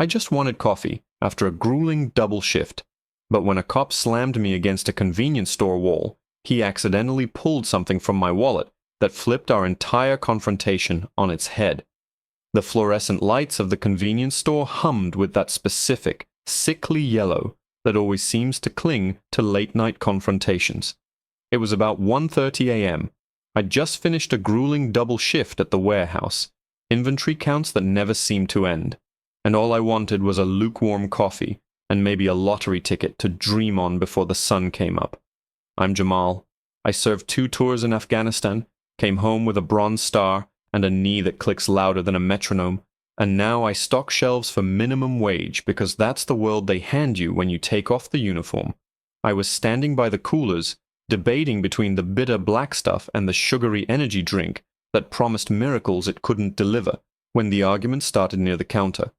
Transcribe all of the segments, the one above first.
I just wanted coffee after a grueling double shift. But when a cop slammed me against a convenience store wall, he accidentally pulled something from my wallet that flipped our entire confrontation on its head. The fluorescent lights of the convenience store hummed with that specific, sickly yellow that always seems to cling to late-night confrontations. It was about 1:30 a.m. I'd just finished a grueling double shift at the warehouse, inventory counts that never seemed to end, and all I wanted was a lukewarm coffee and maybe a lottery ticket to dream on before the sun came up. I'm Jamal. I served 2 tours in Afghanistan, came home with a Bronze Star and a knee that clicks louder than a metronome, and now I stock shelves for minimum wage because that's the world they hand you when you take off the uniform. I was standing by the coolers, debating between the bitter black stuff and the sugary energy drink that promised miracles it couldn't deliver, when the argument started near the counter.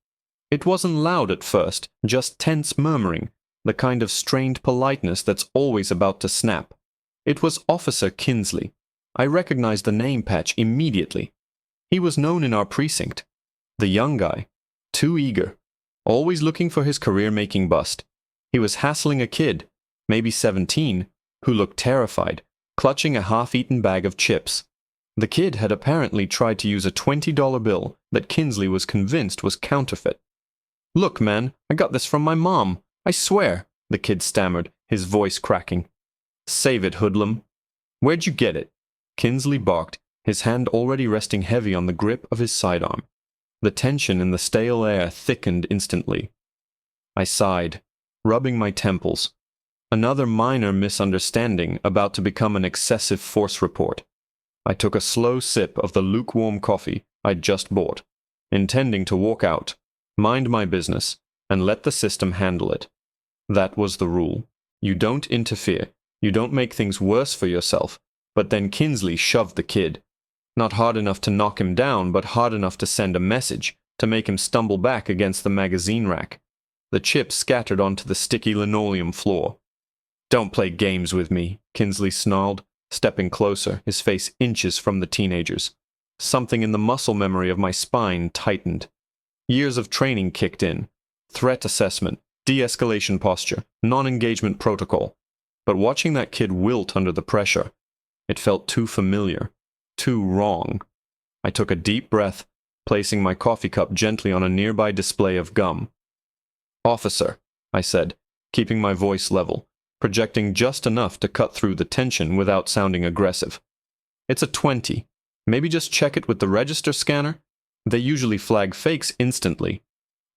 It wasn't loud at first, just tense murmuring, the kind of strained politeness that's always about to snap. It was Officer Kinsley. I recognized the name patch immediately. He was known in our precinct. The young guy, too eager, always looking for his career-making bust. He was hassling a kid, maybe 17, who looked terrified, clutching a half-eaten bag of chips. The kid had apparently tried to use a $20 bill that Kinsley was convinced was counterfeit. "Look, man, I got this from my mom. I swear," the kid stammered, his voice cracking. "Save it, hoodlum." "Where'd you get it?" Kinsley barked, his hand already resting heavy on the grip of his sidearm. The tension in the stale air thickened instantly. I sighed, rubbing my temples. Another minor misunderstanding about to become an excessive force report. I took a slow sip of the lukewarm coffee I'd just bought, intending to walk out, mind my business, and let the system handle it. That was the rule. You don't interfere, you don't make things worse for yourself. But then Kinsley shoved the kid. Not hard enough to knock him down, but hard enough to send a message, to make him stumble back against the magazine rack. The chips scattered onto the sticky linoleum floor. "Don't play games with me," Kinsley snarled, stepping closer, his face inches from the teenager's. Something in the muscle memory of my spine tightened. Years of training kicked in. Threat assessment, de-escalation posture, non-engagement protocol. But watching that kid wilt under the pressure, it felt too familiar, too wrong. I took a deep breath, placing my coffee cup gently on a nearby display of gum. "Officer," I said, keeping my voice level, projecting just enough to cut through the tension without sounding aggressive. "It's a 20. Maybe just check it with the register scanner? They usually flag fakes instantly."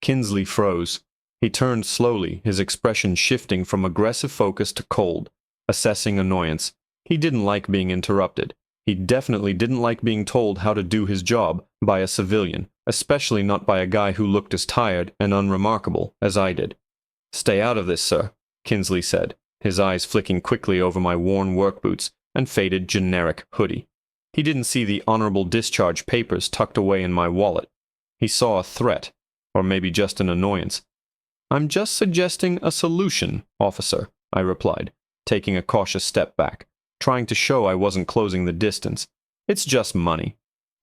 Kinsley froze. He turned slowly, his expression shifting from aggressive focus to cold, assessing annoyance. He didn't like being interrupted. He definitely didn't like being told how to do his job by a civilian, especially not by a guy who looked as tired and unremarkable as I did. "Stay out of this, sir," Kinsley said, his eyes flicking quickly over my worn work boots and faded generic hoodie. He didn't see the honorable discharge papers tucked away in my wallet. He saw a threat, or maybe just an annoyance. "I'm just suggesting a solution, officer," I replied, taking a cautious step back, trying to show I wasn't closing the distance. "It's just money.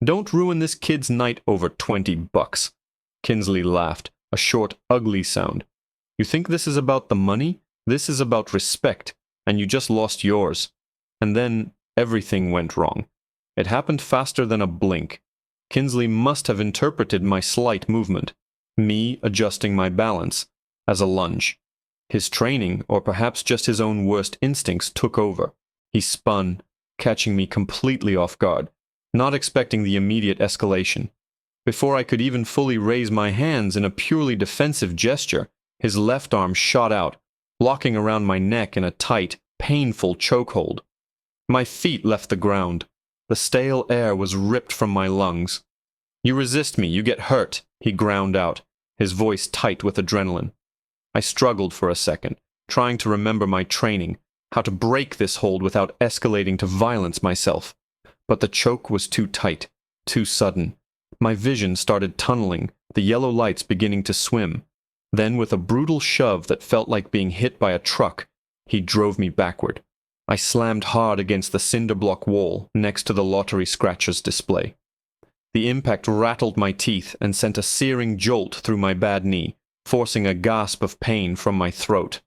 Don't ruin this kid's night over $20. Kinsley laughed, a short, ugly sound. "You think this is about the money? This is about respect, and you just lost yours." And then everything went wrong. It happened faster than a blink. Kinsley must have interpreted my slight movement, me adjusting my balance, as a lunge. His training, or perhaps just his own worst instincts, took over. He spun, catching me completely off guard, not expecting the immediate escalation. Before I could even fully raise my hands in a purely defensive gesture, his left arm shot out, locking around my neck in a tight, painful chokehold. My feet left the ground. The stale air was ripped from my lungs. "You resist me, you get hurt," he ground out, his voice tight with adrenaline. I struggled for a second, trying to remember my training, how to break this hold without escalating to violence myself. But the choke was too tight, too sudden. My vision started tunneling, the yellow lights beginning to swim. Then, with a brutal shove that felt like being hit by a truck, he drove me backward. I slammed hard against the cinder block wall next to the lottery scratchers display. The impact rattled my teeth and sent a searing jolt through my bad knee, forcing a gasp of pain from my throat.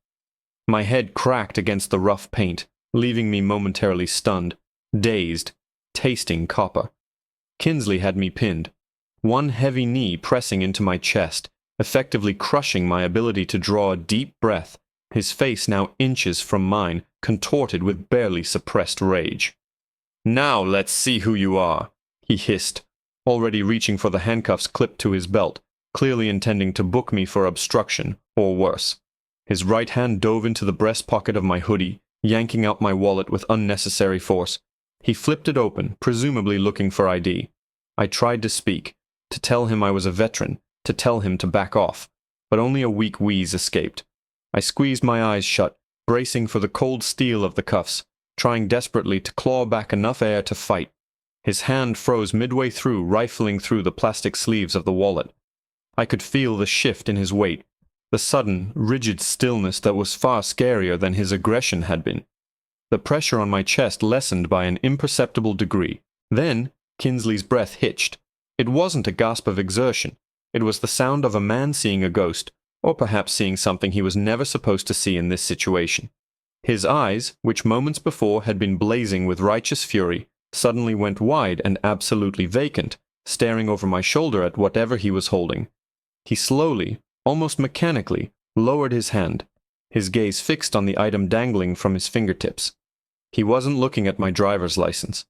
My head cracked against the rough paint, leaving me momentarily stunned, dazed, tasting copper. Kinsley had me pinned, one heavy knee pressing into my chest, effectively crushing my ability to draw a deep breath, his face now inches from mine, contorted with barely suppressed rage. "Now let's see who you are," he hissed, already reaching for the handcuffs clipped to his belt, clearly intending to book me for obstruction, or worse. His right hand dove into the breast pocket of my hoodie, yanking out my wallet with unnecessary force. He flipped it open, presumably looking for ID. I tried to speak, to tell him I was a veteran, to tell him to back off, but only a weak wheeze escaped. I squeezed my eyes shut, bracing for the cold steel of the cuffs, trying desperately to claw back enough air to fight. His hand froze midway through, rifling through the plastic sleeves of the wallet. I could feel the shift in his weight, the sudden, rigid stillness that was far scarier than his aggression had been. The pressure on my chest lessened by an imperceptible degree. Then, Kinsley's breath hitched. It wasn't a gasp of exertion. It was the sound of a man seeing a ghost, or perhaps seeing something he was never supposed to see in this situation. His eyes, which moments before had been blazing with righteous fury, suddenly went wide and absolutely vacant, staring over my shoulder at whatever he was holding. He slowly, almost mechanically, lowered his hand, his gaze fixed on the item dangling from his fingertips. He wasn't looking at my driver's license.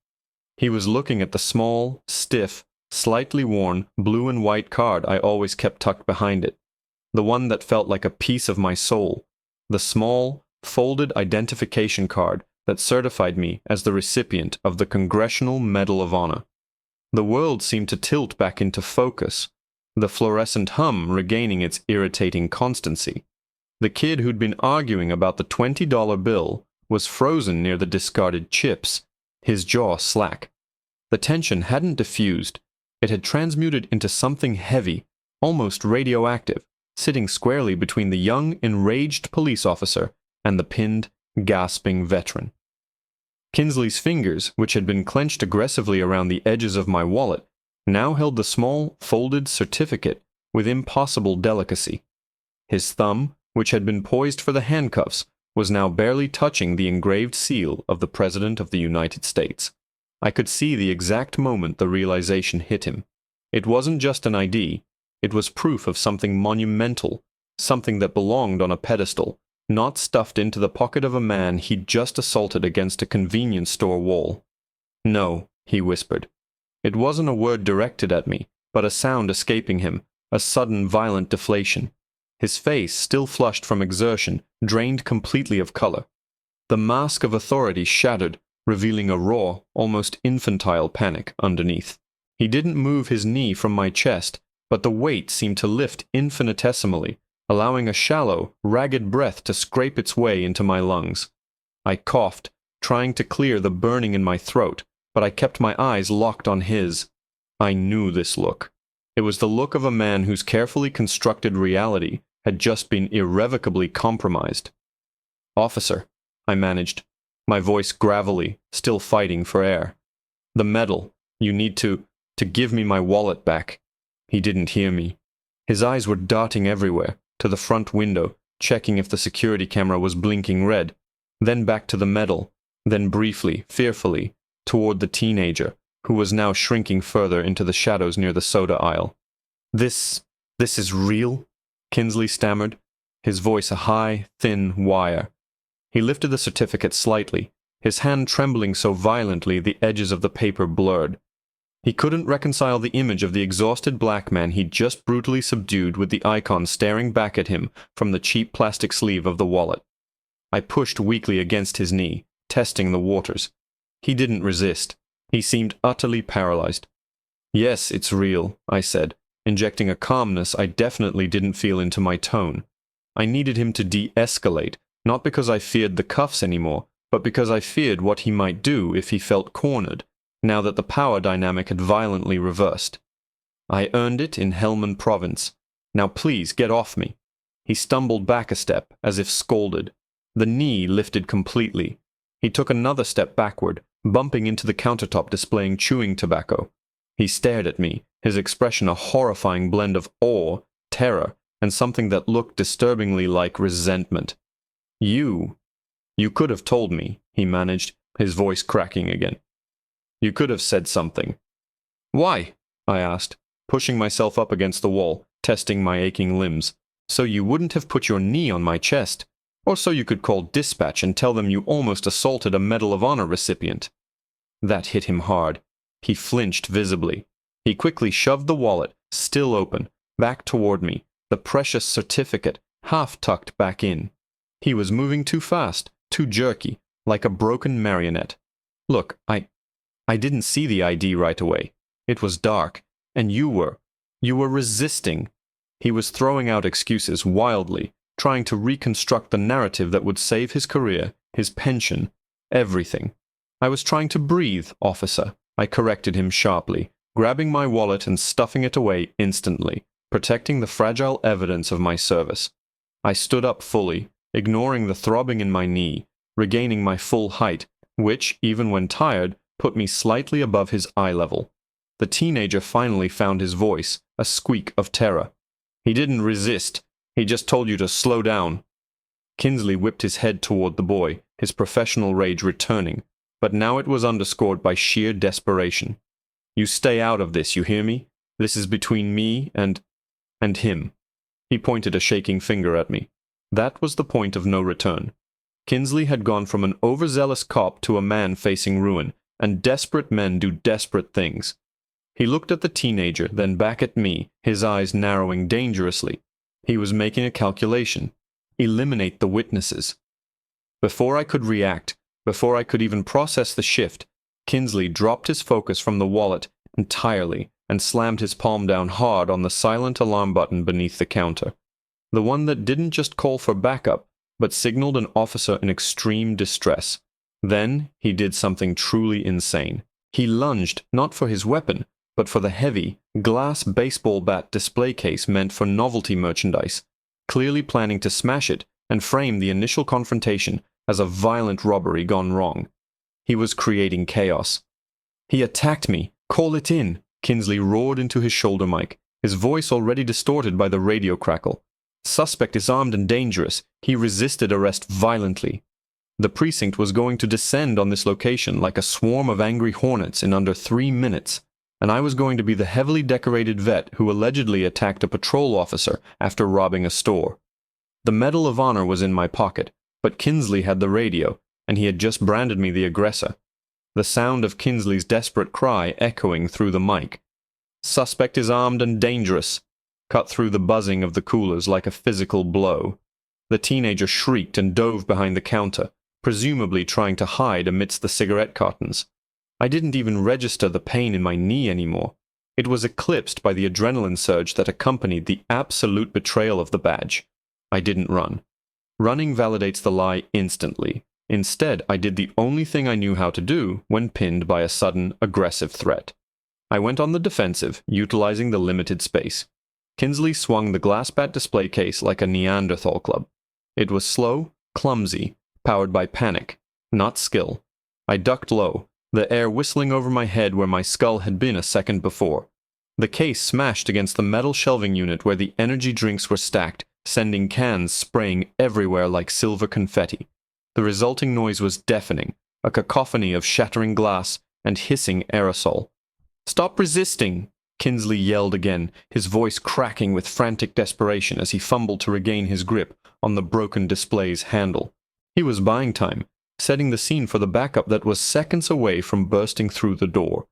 He was looking at the small, stiff, slightly worn, blue and white card I always kept tucked behind it, the one that felt like a piece of my soul, the small, folded identification card that certified me as the recipient of the Congressional Medal of Honor. The world seemed to tilt back into focus, the fluorescent hum regaining its irritating constancy. The kid who'd been arguing about the $20 bill was frozen near the discarded chips, his jaw slack. The tension hadn't diffused. It had transmuted into something heavy, almost radioactive, sitting squarely between the young, enraged police officer and the pinned, gasping veteran. Kinsley's fingers, which had been clenched aggressively around the edges of my wallet, now held the small, folded certificate with impossible delicacy. His thumb, which had been poised for the handcuffs, was now barely touching the engraved seal of the President of the United States. I could see the exact moment the realization hit him. It wasn't just an ID, it was proof of something monumental, something that belonged on a pedestal, not stuffed into the pocket of a man he'd just assaulted against a convenience store wall. "No," he whispered. It wasn't a word directed at me, but a sound escaping him, a sudden violent deflation. His face, still flushed from exertion, drained completely of color. The mask of authority shattered, revealing a raw, almost infantile panic underneath. He didn't move his knee from my chest, but the weight seemed to lift infinitesimally, allowing a shallow, ragged breath to scrape its way into my lungs. I coughed, trying to clear the burning in my throat, but I kept my eyes locked on his. I knew this look. It was the look of a man whose carefully constructed reality had just been irrevocably compromised. "Officer," I managed, my voice gravelly, still fighting for air. "The medal. You need to give me my wallet back." He didn't hear me. His eyes were darting everywhere, to the front window, checking if the security camera was blinking red, then back to the medal, then briefly, fearfully, toward the teenager, who was now shrinking further into the shadows near the soda aisle. This is real?" Kinsley stammered, his voice a high, thin wire. He lifted the certificate slightly, his hand trembling so violently the edges of the paper blurred. He couldn't reconcile the image of the exhausted black man he'd just brutally subdued with the icon staring back at him from the cheap plastic sleeve of the wallet. I pushed weakly against his knee, testing the waters. He didn't resist. He seemed utterly paralyzed. "Yes, it's real," I said, injecting a calmness I definitely didn't feel into my tone. I needed him to de-escalate, not because I feared the cuffs anymore, but because I feared what he might do if he felt cornered, now that the power dynamic had violently reversed. "I earned it in Helmand Province. Now please get off me." He stumbled back a step, as if scalded. The knee lifted completely. He took another step backward, bumping into the countertop displaying chewing tobacco. He stared at me, his expression a horrifying blend of awe, terror, and something that looked disturbingly like resentment. You could have told me, he managed, his voice cracking again. You could have said something. Why? I asked, pushing myself up against the wall, testing my aching limbs. So you wouldn't have put your knee on my chest, or so you could call dispatch and tell them you almost assaulted a Medal of Honor recipient. That hit him hard. He flinched visibly. He quickly shoved the wallet, still open, back toward me, the precious certificate half tucked back in. He was moving too fast, too jerky, like a broken marionette. Look, I didn't see the ID right away. It was dark, and you were resisting. He was throwing out excuses wildly, trying to reconstruct the narrative that would save his career, his pension, everything. I was trying to breathe, officer. I corrected him sharply, grabbing my wallet and stuffing it away instantly, protecting the fragile evidence of my service. I stood up fully, ignoring the throbbing in my knee, regaining my full height, which, even when tired, put me slightly above his eye level. The teenager finally found his voice, a squeak of terror. He didn't resist. He just told you to slow down. Kinsley whipped his head toward the boy, his professional rage returning, but now it was underscored by sheer desperation. You stay out of this, you hear me? This is between me and him. He pointed a shaking finger at me. That was the point of no return. Kinsley had gone from an overzealous cop to a man facing ruin, and desperate men do desperate things. He looked at the teenager, then back at me, his eyes narrowing dangerously. He was making a calculation. Eliminate the witnesses. Before I could react, before I could even process the shift, Kinsley dropped his focus from the wallet entirely and slammed his palm down hard on the silent alarm button beneath the counter. The one that didn't just call for backup, but signaled an officer in extreme distress. Then he did something truly insane. He lunged, not for his weapon, but for the heavy, glass baseball bat display case meant for novelty merchandise, clearly planning to smash it and frame the initial confrontation as a violent robbery gone wrong. He was creating chaos. He attacked me. Call it in, Kinsley roared into his shoulder mic, his voice already distorted by the radio crackle. Suspect is armed and dangerous. He resisted arrest violently. The precinct was going to descend on this location like a swarm of angry hornets in under 3 minutes, and I was going to be the heavily decorated vet who allegedly attacked a patrol officer after robbing a store. The Medal of Honor was in my pocket, but Kinsley had the radio, and he had just branded me the aggressor. The sound of Kinsley's desperate cry echoing through the mic. Suspect is armed and dangerous, cut through the buzzing of the coolers like a physical blow. The teenager shrieked and dove behind the counter, presumably trying to hide amidst the cigarette cartons. I didn't even register the pain in my knee anymore. It was eclipsed by the adrenaline surge that accompanied the absolute betrayal of the badge. I didn't run. Running validates the lie instantly. Instead, I did the only thing I knew how to do when pinned by a sudden, aggressive threat. I went on the defensive, utilizing the limited space. Kinsley swung the glass bat display case like a Neanderthal club. It was slow, clumsy, powered by panic, not skill. I ducked low, the air whistling over my head where my skull had been a second before. The case smashed against the metal shelving unit where the energy drinks were stacked, sending cans spraying everywhere like silver confetti. The resulting noise was deafening, a cacophony of shattering glass and hissing aerosol. "Stop resisting!" Kinsley yelled again, his voice cracking with frantic desperation as he fumbled to regain his grip on the broken display's handle. He was buying time, setting the scene for the backup that was seconds away from bursting through the door.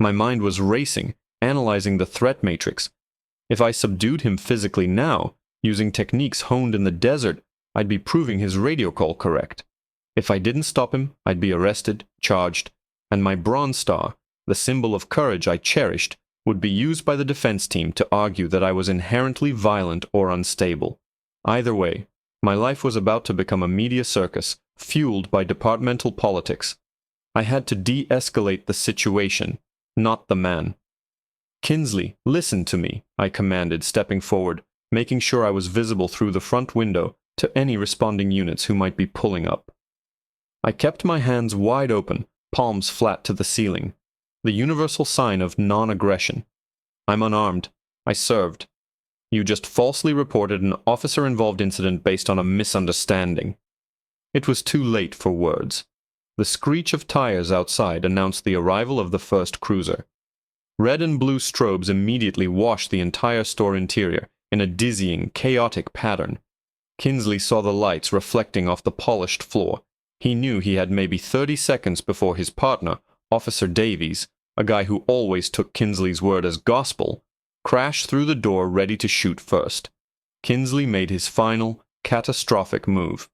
My mind was racing, analyzing the threat matrix. If I subdued him physically now, using techniques honed in the desert, I'd be proving his radio call correct. If I didn't stop him, I'd be arrested, charged, and my Bronze Star, the symbol of courage I cherished, would be used by the defense team to argue that I was inherently violent or unstable. Either way, my life was about to become a media circus, fueled by departmental politics. I had to de-escalate the situation, not the man. "Kinsley, listen to me," I commanded, stepping forward, making sure I was visible through the front window to any responding units who might be pulling up. I kept my hands wide open, palms flat to the ceiling. the universal sign of non-aggression. I'm unarmed. I served. You just falsely reported an officer-involved incident based on a misunderstanding. It was too late for words. The screech of tires outside announced the arrival of the first cruiser. Red and blue strobes immediately washed the entire store interior in a dizzying, chaotic pattern. Kinsley saw the lights reflecting off the polished floor. He knew he had maybe 30 seconds before his partner, Officer Davies, a guy who always took Kinsley's word as gospel, crashed through the door ready to shoot first. Kinsley made his final, catastrophic move.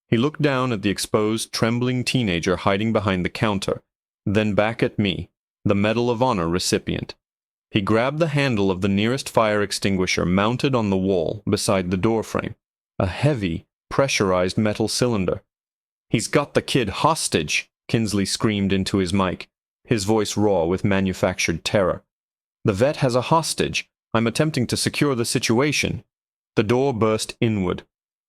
He looked down at the exposed, trembling teenager hiding behind the counter, then back at me, the Medal of Honor recipient. He grabbed the handle of the nearest fire extinguisher mounted on the wall beside the doorframe, a heavy, pressurized metal cylinder. "He's got the kid hostage!" Kinsley screamed into his mic, his voice raw with manufactured terror. "The vet has a hostage. I'm attempting to secure the situation." The door burst inward.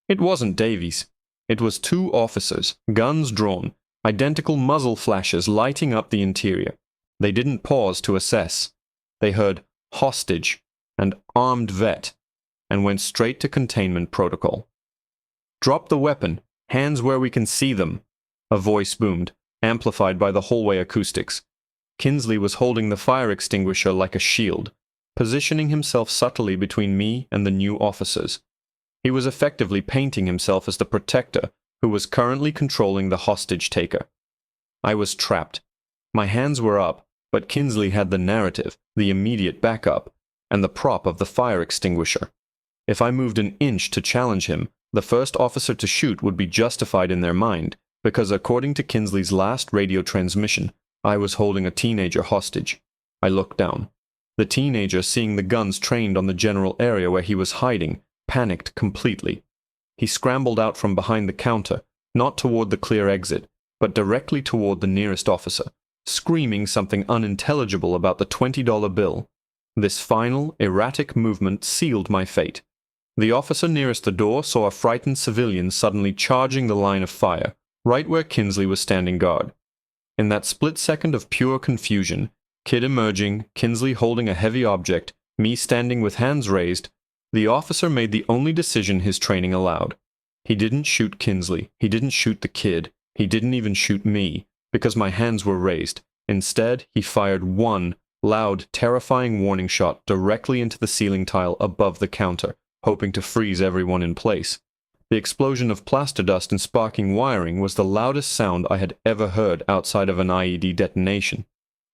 It wasn't Davies. It was two officers, guns drawn, identical muzzle flashes lighting up the interior. They didn't pause to assess. They heard hostage and armed vet and went straight to containment protocol. "Drop the weapon. Hands where we can see them," a voice boomed, amplified by the hallway acoustics. Kinsley was holding the fire extinguisher like a shield, positioning himself subtly between me and the new officers. He was effectively painting himself as the protector who was currently controlling the hostage-taker. I was trapped. My hands were up, but Kinsley had the narrative, the immediate backup, and the prop of the fire extinguisher. If I moved an inch to challenge him, the first officer to shoot would be justified in their mind, because according to Kinsley's last radio transmission, I was holding a teenager hostage. I looked down. The teenager, seeing the guns trained on the general area where he was hiding, panicked completely. He scrambled out from behind the counter, not toward the clear exit, but directly toward the nearest officer, screaming something unintelligible about the $20 bill. This final, erratic movement sealed my fate. The officer nearest the door saw a frightened civilian suddenly charging the line of fire, right where Kinsley was standing guard. In that split second of pure confusion, Kid emerging, Kinsley holding a heavy object, me standing with hands raised, the officer made the only decision his training allowed. He didn't shoot Kinsley, he didn't shoot the kid, he didn't even shoot me, because my hands were raised. Instead, he fired one loud, terrifying warning shot directly into the ceiling tile above the counter, hoping to freeze everyone in place. The explosion of plaster dust and sparking wiring was the loudest sound I had ever heard outside of an IED detonation.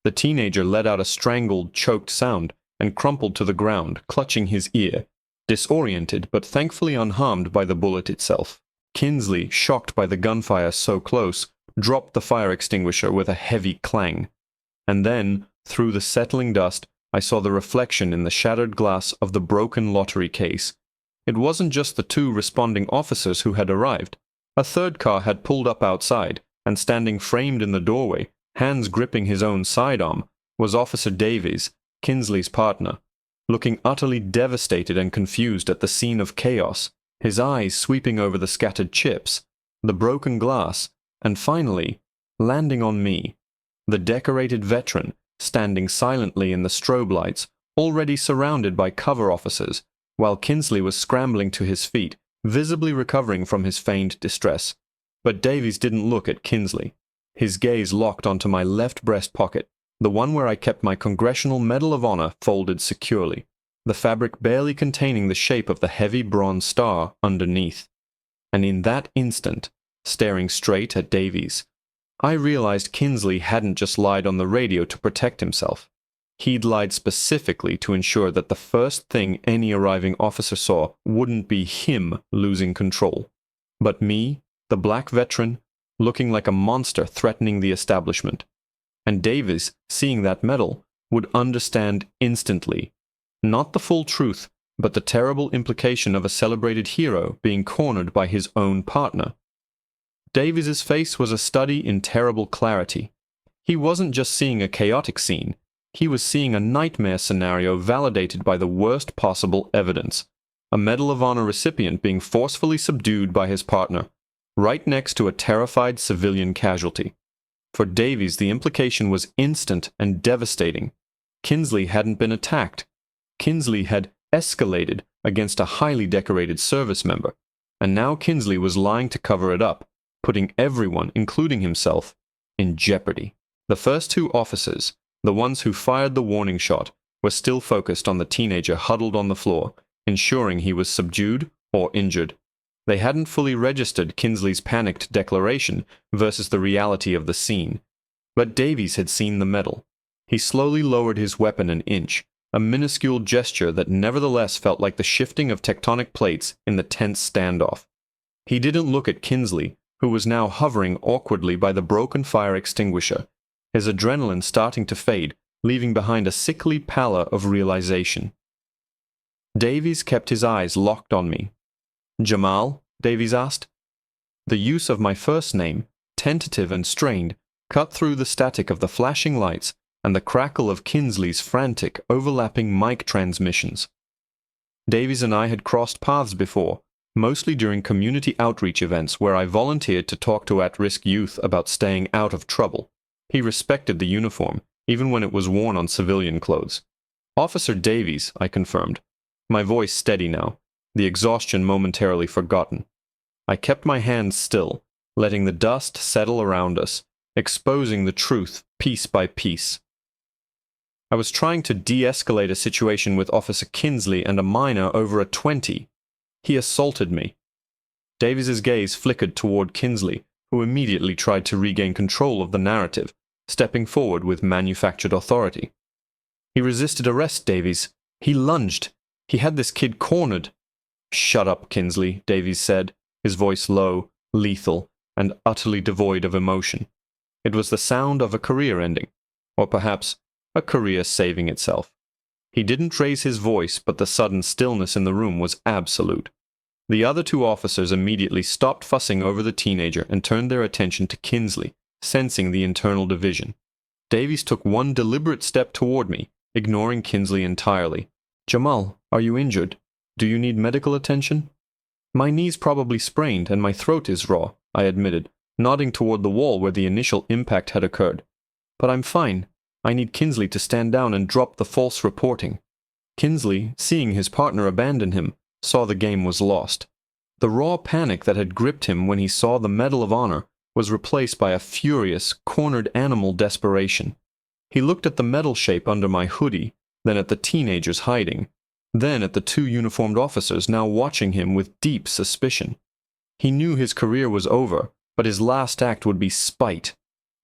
The teenager let out a strangled, choked sound and crumpled to the ground, clutching his ear, disoriented but thankfully unharmed by the bullet itself. Kinsley, shocked by the gunfire so close, dropped the fire extinguisher with a heavy clang. And then, through the settling dust, I saw the reflection in the shattered glass of the broken lottery case. It wasn't just the two responding officers who had arrived. A third car had pulled up outside, and standing framed in the doorway, hands gripping his own sidearm, was Officer Davies, Kinsley's partner, looking utterly devastated and confused at the scene of chaos, his eyes sweeping over the scattered chips, the broken glass, and finally, landing on me, the decorated veteran, standing silently in the strobe lights, already surrounded by cover officers, while Kinsley was scrambling to his feet, visibly recovering from his feigned distress. But Davies didn't look at Kinsley. His gaze locked onto my left breast pocket, the one where I kept my Congressional Medal of Honor folded securely, the fabric barely containing the shape of the heavy bronze star underneath. And in that instant, staring straight at Davies, I realized Kinsley hadn't just lied on the radio to protect himself. He'd lied specifically to ensure that the first thing any arriving officer saw wouldn't be him losing control, but me, the black veteran, looking like a monster threatening the establishment. And Davies, seeing that medal, would understand instantly, not the full truth, but the terrible implication of a celebrated hero being cornered by his own partner. Davies's face was a study in terrible clarity. He wasn't just seeing a chaotic scene, he was seeing a nightmare scenario validated by the worst possible evidence. A Medal of Honor recipient being forcefully subdued by his partner, right next to a terrified civilian casualty. For Davies, the implication was instant and devastating. Kinsley hadn't been attacked. Kinsley had escalated against a highly decorated service member, and now Kinsley was lying to cover it up, putting everyone, including himself, in jeopardy. The first two officers, the ones who fired the warning shot, were still focused on the teenager huddled on the floor, ensuring he was subdued or injured. They hadn't fully registered Kinsley's panicked declaration versus the reality of the scene. But Davies had seen the medal. He slowly lowered his weapon an inch, a minuscule gesture that nevertheless felt like the shifting of tectonic plates in the tense standoff. He didn't look at Kinsley, who was now hovering awkwardly by the broken fire extinguisher, his adrenaline starting to fade, leaving behind a sickly pallor of realization. Davies kept his eyes locked on me. "Jamal?" Davies asked. The use of my first name, tentative and strained, cut through the static of the flashing lights and the crackle of Kinsley's frantic, overlapping mic transmissions. Davies and I had crossed paths before, mostly during community outreach events where I volunteered to talk to at-risk youth about staying out of trouble. He respected the uniform, even when it was worn on civilian clothes. "Officer Davies," I confirmed, my voice steady now, the exhaustion momentarily forgotten. I kept my hands still, letting the dust settle around us, exposing the truth piece by piece. I was trying to de-escalate a situation with Officer Kinsley and a minor over a 20. He assaulted me. Davies's gaze flickered toward Kinsley, who immediately tried to regain control of the narrative, stepping forward with manufactured authority. "He resisted arrest, Davies. He lunged. He had this kid cornered." "Shut up, Kinsley," Davies said, his voice low, lethal, and utterly devoid of emotion. It was the sound of a career ending, or perhaps a career saving itself. He didn't raise his voice, but the sudden stillness in the room was absolute. The other two officers immediately stopped fussing over the teenager and turned their attention to Kinsley, sensing the internal division. Davies took one deliberate step toward me, ignoring Kinsley entirely. "Jamal, are you injured? Do you need medical attention?" "My knee's probably sprained and my throat is raw," I admitted, nodding toward the wall where the initial impact had occurred. "But I'm fine. I need Kinsley to stand down and drop the false reporting." Kinsley, seeing his partner abandon him, saw the game was lost. The raw panic that had gripped him when he saw the Medal of Honor was replaced by a furious, cornered animal desperation. He looked at the metal shape under my hoodie, then at the teenagers hiding, then at the two uniformed officers now watching him with deep suspicion. He knew his career was over, but his last act would be spite.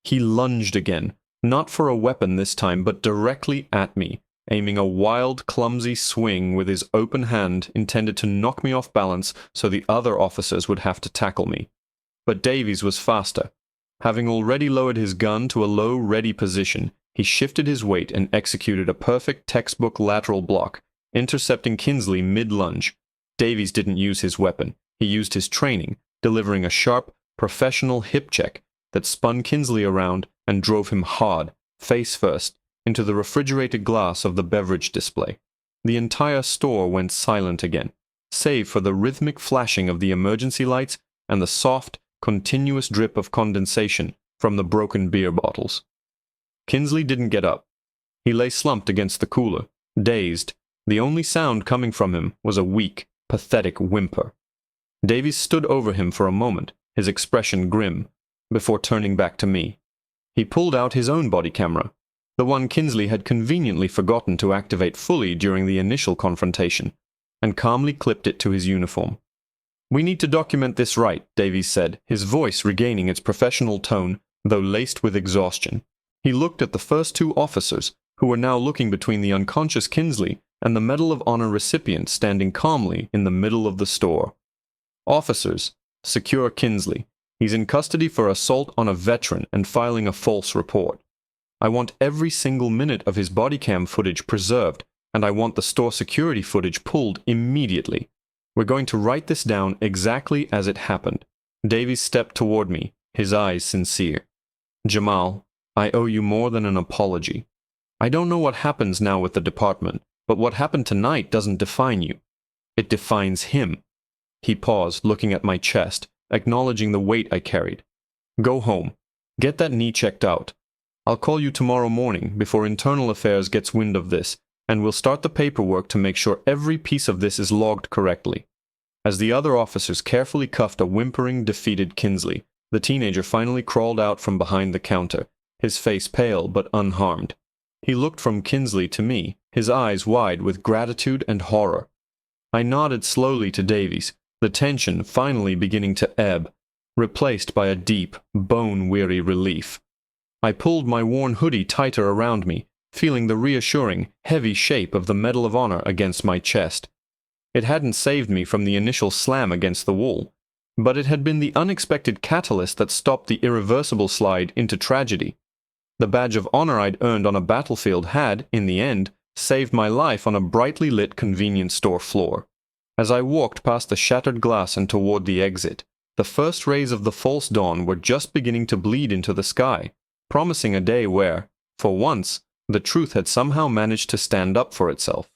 He lunged again, not for a weapon this time, but directly at me, aiming a wild, clumsy swing with his open hand intended to knock me off balance so the other officers would have to tackle me. But Davies was faster. Having already lowered his gun to a low, ready position, he shifted his weight and executed a perfect textbook lateral block, intercepting Kinsley mid-lunge. Davies didn't use his weapon. He used his training, delivering a sharp, professional hip check that spun Kinsley around and drove him hard, face first, into the refrigerated glass of the beverage display. The entire store went silent again, save for the rhythmic flashing of the emergency lights and the soft, continuous drip of condensation from the broken beer bottles. Kinsley didn't get up. He lay slumped against the cooler, dazed. The only sound coming from him was a weak, pathetic whimper. Davies stood over him for a moment, his expression grim, before turning back to me. He pulled out his own body camera, the one Kinsley had conveniently forgotten to activate fully during the initial confrontation, and calmly clipped it to his uniform. "We need to document this right," Davies said, his voice regaining its professional tone, though laced with exhaustion. He looked at the first two officers, who were now looking between the unconscious Kinsley and the Medal of Honor recipient standing calmly in the middle of the store. "Officers, secure Kinsley. He's in custody for assault on a veteran and filing a false report. I want every single minute of his body cam footage preserved, and I want the store security footage pulled immediately. We're going to write this down exactly as it happened." Davies stepped toward me, his eyes sincere. "Jamal, I owe you more than an apology. I don't know what happens now with the department, but what happened tonight doesn't define you. It defines him." He paused, looking at my chest, acknowledging the weight I carried. "Go home. Get that knee checked out. I'll call you tomorrow morning before Internal Affairs gets wind of this, and we'll start the paperwork to make sure every piece of this is logged correctly." As the other officers carefully cuffed a whimpering, defeated Kinsley, the teenager finally crawled out from behind the counter, his face pale but unharmed. He looked from Kinsley to me, his eyes wide with gratitude and horror. I nodded slowly to Davies, the tension finally beginning to ebb, replaced by a deep, bone-weary relief. I pulled my worn hoodie tighter around me, feeling the reassuring, heavy shape of the Medal of Honor against my chest. It hadn't saved me from the initial slam against the wall, but it had been the unexpected catalyst that stopped the irreversible slide into tragedy. The badge of honor I'd earned on a battlefield had, in the end, saved my life on a brightly lit convenience store floor. As I walked past the shattered glass and toward the exit, the first rays of the false dawn were just beginning to bleed into the sky, promising a day where, for once, the truth had somehow managed to stand up for itself.